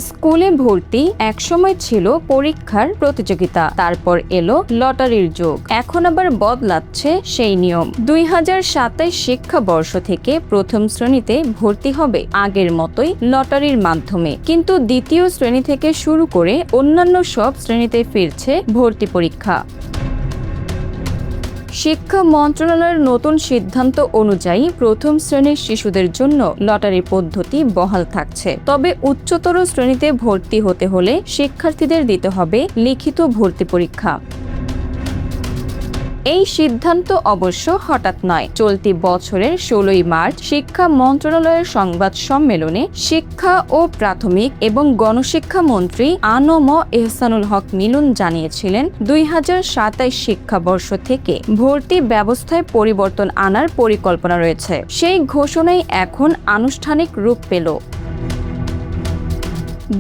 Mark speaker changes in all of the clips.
Speaker 1: স্কুলে ভর্তি একসময় ছিল পরীক্ষার প্রতিযোগিতা, তারপর এলো লটারির যুগ। এখন আবার বদলাচ্ছে সেই নিয়ম। 2027 শিক্ষাবর্ষ থেকে প্রথম শ্রেণীতে ভর্তি হবে আগের মতোই লটারির মাধ্যমে, কিন্তু দ্বিতীয় শ্রেণী থেকে শুরু করে অন্যান্য সব শ্রেণীতে ফিরছে ভর্তি পরীক্ষা। শিক্ষা মন্ত্রণালয়ের নতুন সিদ্ধান্ত অনুযায়ী প্রথম শ্রেণীর শিশুদের জন্য লটারি পদ্ধতি বহাল থাকছে। তবে উচ্চতর শ্রেণীতে ভর্তি হতে হলে শিক্ষার্থীদের দিতে হবে লিখিত ভর্তি পরীক্ষা। এই সিদ্ধান্ত অবশ্য হঠাৎ নয়। চলতি বছরের 16 মার্চ শিক্ষা মন্ত্রণালয়ের সংবাদ সম্মেলনে শিক্ষা ও প্রাথমিক এবং গণশিক্ষা মন্ত্রী আ.ন.ম এহসানুল হক মিলন জানিয়েছিলেন 2027 শিক্ষাবর্ষ থেকে ভর্তি ব্যবস্থায় পরিবর্তন আনার পরিকল্পনা রয়েছে। সেই ঘোষণাই এখন আনুষ্ঠানিক রূপ পেল।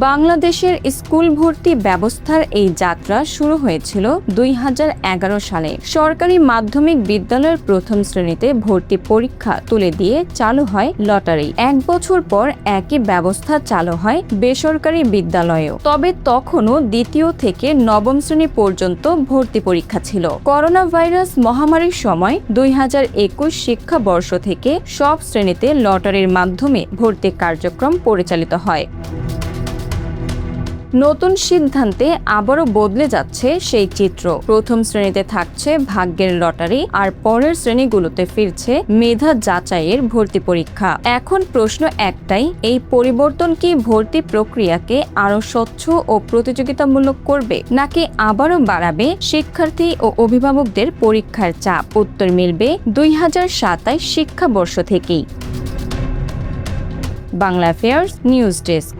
Speaker 1: বাংলাদেশের স্কুল ভর্তি ব্যবস্থার এই যাত্রা শুরু হয়েছিল 2011 সালে। সরকারি মাধ্যমিক বিদ্যালয়ের প্রথম শ্রেণীতে ভর্তি পরীক্ষা তুলে দিয়ে চালু হয় লটারি। 1 বছর পর একই ব্যবস্থা চালু হয় বেসরকারি বিদ্যালয়েও। তবে তখনও দ্বিতীয় থেকে নবম শ্রেণী পর্যন্ত ভর্তি পরীক্ষা ছিল। করোনা ভাইরাস মহামারীর সময় 2021 শিক্ষাবর্ষ থেকে সব শ্রেণীতে লটারির মাধ্যমে ভর্তি কার্যক্রম পরিচালিত হয়। নতুন সিদ্ধান্তে আবারও বদলে যাচ্ছে সেই চিত্র। প্রথম শ্রেণীতে থাকছে ভাগ্যের লটারি, আর পরের শ্রেণীগুলোতে ফিরছে মেধা যাচাইয়ের ভর্তি পরীক্ষা। এখন প্রশ্ন একটাই, এই পরিবর্তন কি ভর্তি প্রক্রিয়াকে আরো স্বচ্ছ ও প্রতিযোগিতামূলক করবে, নাকি আবারও বাড়াবে শিক্ষার্থী ও অভিভাবকদের পরীক্ষার চাপ? উত্তর মিলবে 2027 শিক্ষাবর্ষ থেকেই। Bangla affairs news desk.